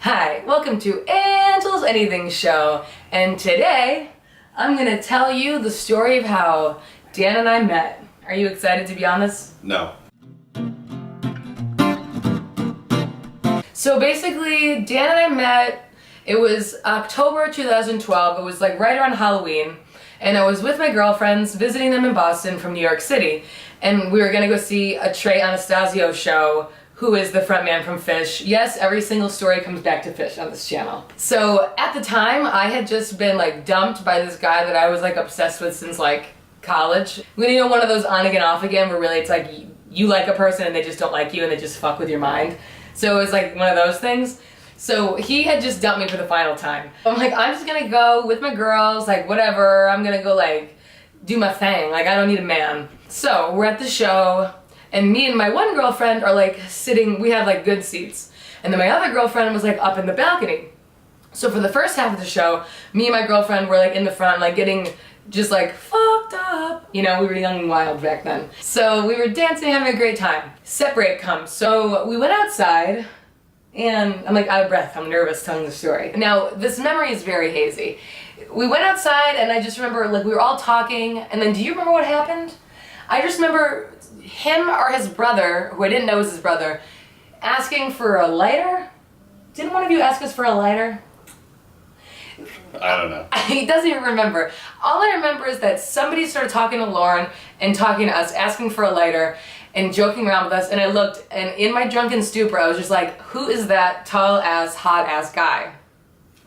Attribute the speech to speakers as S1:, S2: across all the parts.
S1: Hi, welcome to Angel's Anything Show, and today I'm gonna tell you the story of how Dan and I met. Are you excited to be on this?
S2: No.
S1: So basically, Dan and I met, it was October 2012, it was like right around Halloween, and I was with my girlfriends visiting them in Boston from New York City, and we were gonna go see a Trey Anastasio show, who is the frontman from Fish. Yes, every single story comes back to Fish on this channel. So at the time, I had just been like dumped by this guy that I was like obsessed with since like college. You know, one of those on again, off again, where really it's like you like a person and they just don't like you and they just fuck with your mind. So it was like one of those things. So he had just dumped me for the final time. I'm like, I'm just gonna go with my girls, like whatever, I'm gonna go like do my thing, like I don't need a man. So we're at the show, and me and my one girlfriend are like sitting, we have like good seats. And then my other girlfriend was like up in the balcony. So for the first half of the show, me and my girlfriend were like in the front, like getting just like fucked up. You know, we were young and wild back then. So we were dancing, having a great time. Set break comes. So we went outside, and I'm like out of breath, I'm nervous telling the story. Now, this memory is very hazy. We went outside, and I just remember like we were all talking, and then do you remember what happened? I just remember him or his brother, who I didn't know was his brother, asking for a lighter? Didn't one of you ask us for a lighter?
S2: I don't know.
S1: He doesn't even remember. All I remember is that somebody started talking to Lauren and talking to us, asking for a lighter and joking around with us, and I looked, and in my drunken stupor, I was just like, who is that tall ass, hot ass guy?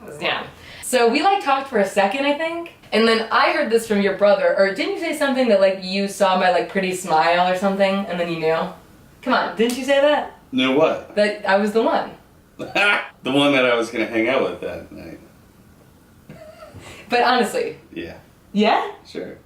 S1: It was Dan. So we like talked for a second, I think. And then I heard this from your brother, or didn't you say something that like you saw my like pretty smile or something, and then you knew? Come on, didn't you say that?
S2: Knew what?
S1: That I was the one.
S2: The one that I was gonna hang out with that night.
S1: But honestly.
S2: Yeah.
S1: Yeah?
S2: Sure.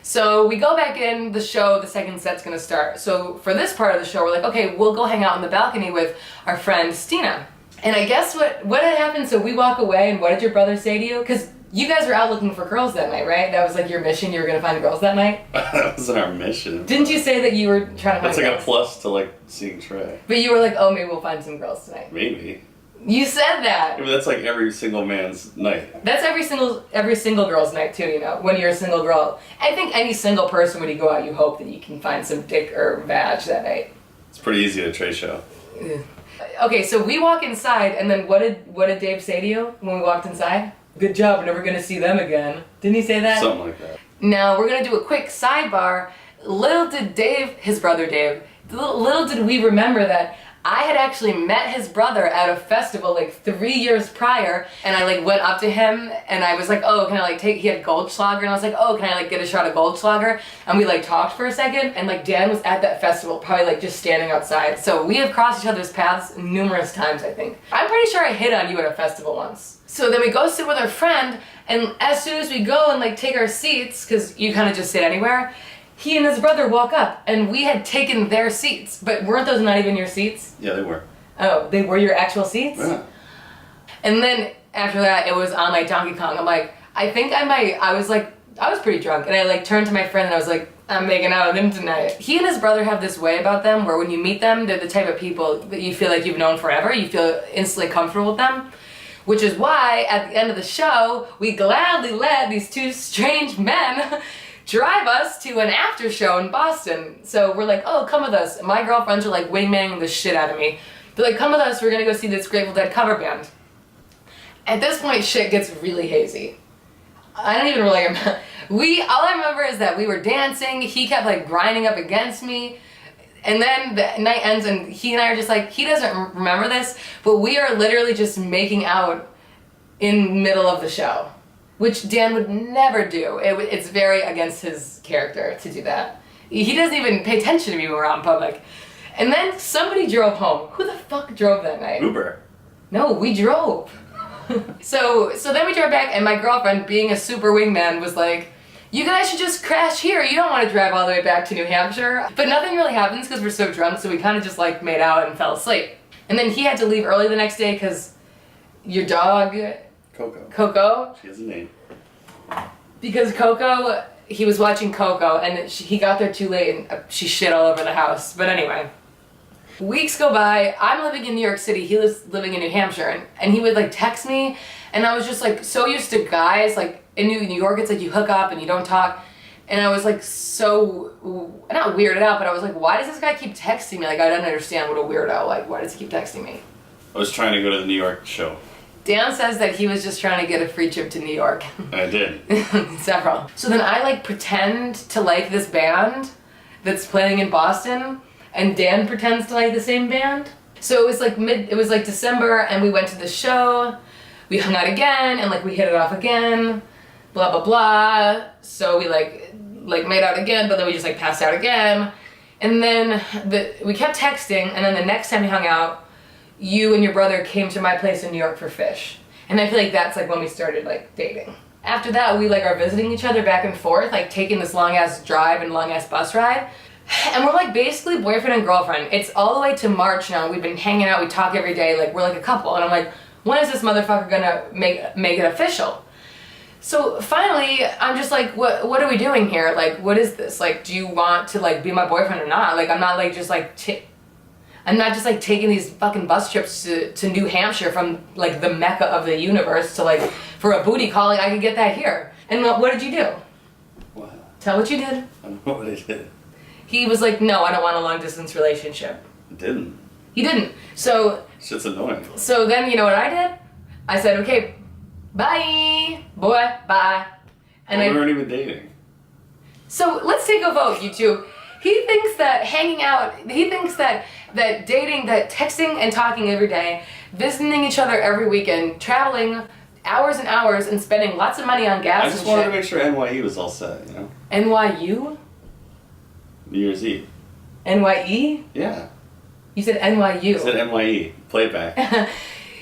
S1: So we go back in the show, the second set's gonna start. So for this part of the show, we're like, okay, we'll go hang out on the balcony with our friend Stina. And I guess what had happened, so we walk away, and what did your brother say to you? Because you guys were out looking for girls that night, right? That was like your mission, you were gonna find girls that night?
S2: That wasn't our mission.
S1: Didn't you say that you were trying to find
S2: That's like
S1: girls?
S2: a plus to like seeing Trey.
S1: But you were like, oh, maybe we'll find some girls tonight.
S2: Maybe.
S1: You said that!
S2: Yeah, but that's like every single man's night.
S1: That's every single girl's night too, you know, when you're a single girl. I think any single person, when you go out, you hope that you can find some dick or vag that night.
S2: It's pretty easy at a Trey show.
S1: Okay, so we walk inside, and then what did Dave say to you when we walked inside? Good job, we're never gonna see them again. Didn't he say that?
S2: Something like that.
S1: Now, we're gonna do a quick sidebar. Little did Dave, his brother Dave, little did we remember that I had actually met his brother at a festival like 3 years prior, and I like went up to him and I was like, oh, can I like he had Goldschlager, and I was like, oh, can I like get a shot of Goldschlager? And we like talked for a second, and like Dan was at that festival, probably like just standing outside. So we have crossed each other's paths numerous times, I think. I'm pretty sure I hit on you at a festival once. So then we go sit with our friend, and as soon as we go and like take our seats, because you kind of just sit anywhere, he and his brother walk up, and we had taken their seats. But weren't those not even your seats?
S2: Yeah, they were.
S1: Oh, they were your actual seats?
S2: Yeah.
S1: And then after that, it was on like Donkey Kong. I'm like, I think I was pretty drunk, and I like turned to my friend and I was like, I'm making out with him tonight. He and his brother have this way about them where when you meet them, they're the type of people that you feel like you've known forever. You feel instantly comfortable with them. Which is why, at the end of the show, we gladly let these two strange men drive us to an after show in Boston. So we're like, oh, come with us. My girlfriends are like wingmanning the shit out of me. They're like, come with us, we're gonna go see this Grateful Dead cover band. At this point, shit gets really hazy. I don't even really remember. All I remember is that we were dancing, he kept like grinding up against me, and then the night ends and he and I are just like, he doesn't remember this, but we are literally just making out in the middle of the show. Which Dan would never do. It's very against his character to do that. He doesn't even pay attention to me when we're out in public. And then somebody drove home. Who the fuck drove that night?
S2: Uber.
S1: No, we drove. So then we drove back, and my girlfriend, being a super wingman, was like, you guys should just crash here. You don't want to drive all the way back to New Hampshire. But nothing really happens because we're so drunk, so we kind of just like made out and fell asleep. And then he had to leave early the next day because your dog... Coco?
S2: She has a name.
S1: Because Coco, he was watching Coco, and he got there too late, and she shit all over the house. But anyway. Weeks go by, I'm living in New York City, he was living in New Hampshire, and he would like text me, and I was just like so used to guys, like in New York it's like you hook up and you don't talk, and I was like so, not weirded out, but I was like, why does this guy keep texting me? Like I don't understand what a weirdo, like why does he keep texting me?
S2: I was trying to go to the New York show.
S1: Dan says that he was just trying to get a free trip to New York.
S2: I did.
S1: Several. So then I like pretend to like this band that's playing in Boston, and Dan pretends to like the same band. So it was like December, and we went to the show, we hung out again, and like we hit it off again, blah blah blah. So we like made out again, but then we just like passed out again. And then we kept texting, and then the next time we hung out, you and your brother came to my place in New York for fish. And I feel like that's like when we started like dating. After that, we like are visiting each other back and forth, like taking this long ass drive and long ass bus ride. And we're like basically boyfriend and girlfriend. It's all the way to March now. We've been hanging out, we talk every day, like we're like a couple. And I'm like, when is this motherfucker gonna make it official? So finally, I'm just like, what are we doing here? Like, what is this? Like, do you want to like be my boyfriend or not? Like, I'm not like just like I'm not just like taking these fucking bus trips to New Hampshire from like the mecca of the universe to like for a booty call. Like I could get that here. And what did you do?
S2: What?
S1: Tell what you did.
S2: I don't know what I did.
S1: He was like, no, I don't want a long distance relationship.
S2: I didn't.
S1: He didn't. So
S2: Shit's annoying.
S1: So then you know what I did? I said, okay, bye, boy, bye. And
S2: we weren't even dating.
S1: So let's take a vote, you two. He thinks that hanging out, he thinks that dating, that texting and talking every day, visiting each other every weekend, traveling hours and hours and spending lots of money on gas
S2: I just
S1: and
S2: wanted
S1: shit.
S2: to make sure NYE was all set, you know?
S1: NYU?
S2: New Year's Eve.
S1: NYE?
S2: Yeah.
S1: You said NYU.
S2: I said NYE. Play it back.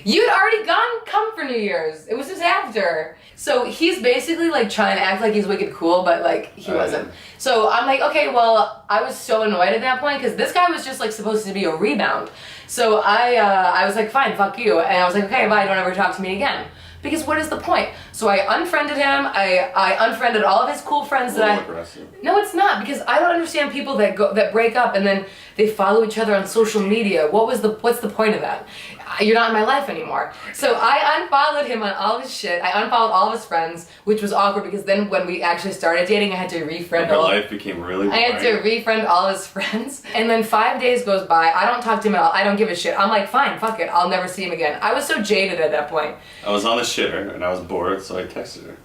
S1: You'd already come for New Year's. It was just after. So he's basically like trying to act like he's wicked cool, but like he wasn't. So I'm like, okay, well, I was so annoyed at that point because this guy was just like supposed to be a rebound. So I was like, fine, fuck you. And I was like, okay, bye, don't ever talk to me again. Because what is the point? So I unfriended him. I unfriended all of his cool friends that
S2: aggressive.
S1: No, it's not, because I don't understand people that break up and then they follow each other on social media. What's the point of that? You're not in my life anymore. So I unfollowed him on all his shit. I unfollowed all of his friends, which was awkward because then when we actually started dating, I had to refriend
S2: Her life became really boring.
S1: I had to refriend all his friends. And then 5 days goes by. I don't talk to him at all. I don't give a shit. I'm like, fine, fuck it. I'll never see him again. I was so jaded at that point.
S2: I was on the shitter and I was bored, so I texted her.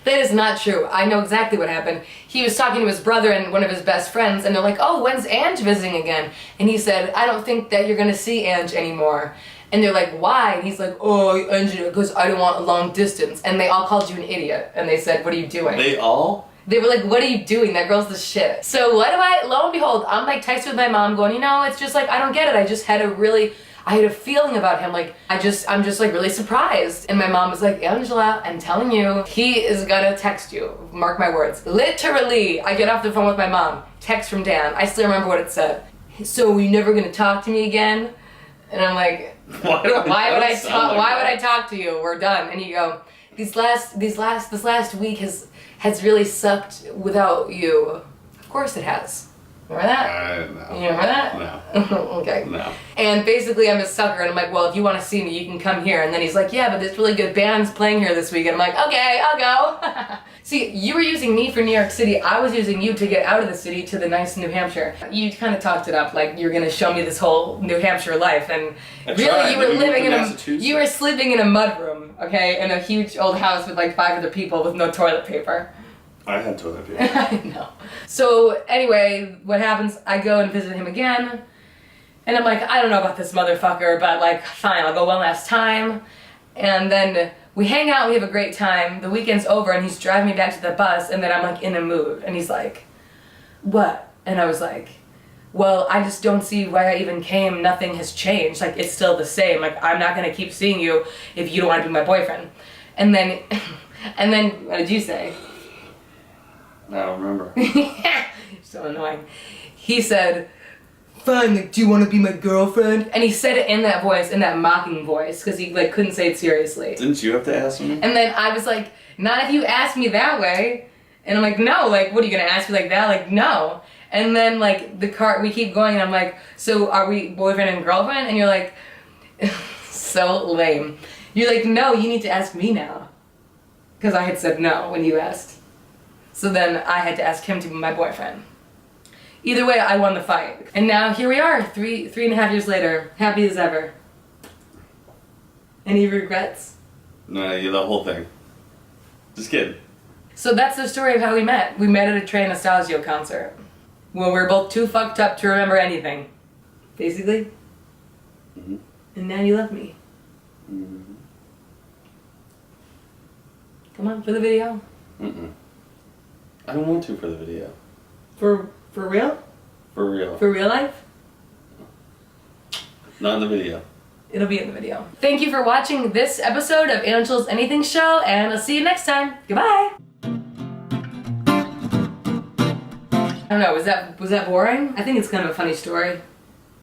S1: That is not true. I know exactly what happened. He was talking to his brother and one of his best friends, and they're like, oh, when's Ange visiting again? And he said, I don't think that you're gonna see Ange anymore. And they're like, why? And he's like, oh, Ange, because I don't want a long distance. And they all called you an idiot. And they said, what are you doing?
S2: They all?
S1: They were like, what are you doing? That girl's the shit. So lo and behold, I'm like texting with my mom going, you know, it's just like, I don't get it. I just had I had a feeling about him, like, I'm just like really surprised. And my mom was like, Angela, I'm telling you, he is gonna text you. Mark my words. Literally, I get off the phone with my mom, text from Dan. I still remember what it said. So you're never gonna talk to me again? And I'm like, why would I talk to you? We're done. And you go, this last week has really sucked without you. Of course it has. Remember that?
S2: No.
S1: You remember that?
S2: No.
S1: Okay.
S2: No.
S1: And basically I'm a sucker and I'm like, well, if you want to see me, you can come here. And then he's like, yeah, but this really good band's playing here this week. And I'm like, okay, I'll go. See, you were using me for New York City. I was using you to get out of the city to the nice New Hampshire. You kind of talked it up like you're going to show me this whole New Hampshire life. And really, you were sleeping in a mudroom, okay, in a huge old house with like 5 other people with no toilet paper.
S2: I had toilet paper.
S1: I know. So anyway, what happens, I go and visit him again, and I'm like, I don't know about this motherfucker, but like, fine, I'll go one last time. And then we hang out, we have a great time, the weekend's over, and he's driving me back to the bus, and then I'm like in a mood, and he's like, what? And I was like, well, I just don't see why I even came, nothing has changed, like, it's still the same, like, I'm not gonna keep seeing you if you don't want to be my boyfriend. And then, what did you say?
S2: I don't remember.
S1: So annoying. He said, fine, like, do you want to be my girlfriend? And he said it in that voice, in that mocking voice, because he like couldn't say it seriously.
S2: Didn't you have to ask me?
S1: And then I was like, not if you ask me that way. And I'm like, no, like, what, are you going to ask me like that? Like, no. And then like we keep going and I'm like, so are we boyfriend and girlfriend? And you're like, so lame. You're like, no, you need to ask me now. Because I had said no when you asked. So then I had to ask him to be my boyfriend. Either way, I won the fight. And now here we are, three and a half years later, happy as ever. Any regrets?
S2: No, yeah, the whole thing. Just kidding.
S1: So that's the story of how we met. We met at a Trey Anastasio concert. When we were both too fucked up to remember anything. Basically.
S2: Mm-hmm.
S1: And now you love me.
S2: Mm-hmm.
S1: Come on, for the video.
S2: Mm-mm. I don't want to for the video.
S1: For real?
S2: For real.
S1: For real life?
S2: Not in the video.
S1: It'll be in the video. Thank you for watching this episode of Angel's Anything Show, and I'll see you next time. Goodbye! I don't know, was that boring? I think it's kind of a funny story.